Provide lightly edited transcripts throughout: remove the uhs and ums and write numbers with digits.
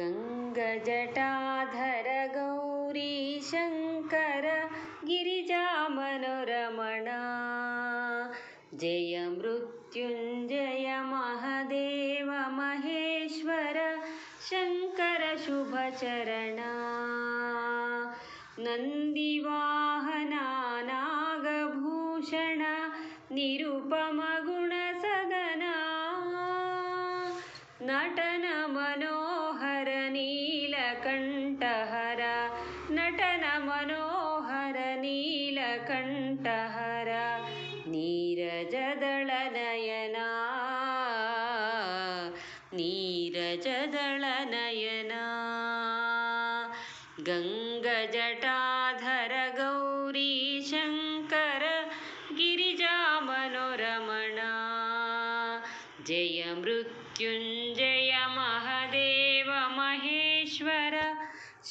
गङ्गजटाधर गौरीशङ्कर गिरिजामनोरमणा जय मृत्युञ्जय महदेव महेश्वर शङ्कर शुभचरणा नन्दिवाहना नागभूषण निरुपमगुणसदना नटन मनोहर नीलकण्ठहर नटन मनोहर नीलकण्ठहर नीरजदलनयना नीरजदलनयना गङ्गजटाधर गौरीशङ्कर गिरिजामनोरमणा जय मृत्युञ्जय महदेव महेश्वर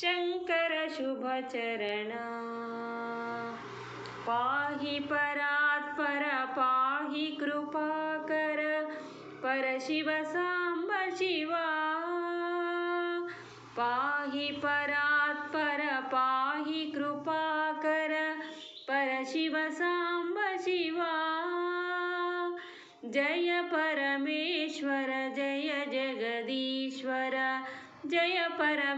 शङ्कर शुभचरणा पाहि परात्पर पाहि कृपाकर परशिव साम्ब शिवा पाहि परात्पर पाहि कृपाकर परशिव साम्ब शिवा जय परमेश्वर जय जगदीश्वर जय परमेश्वर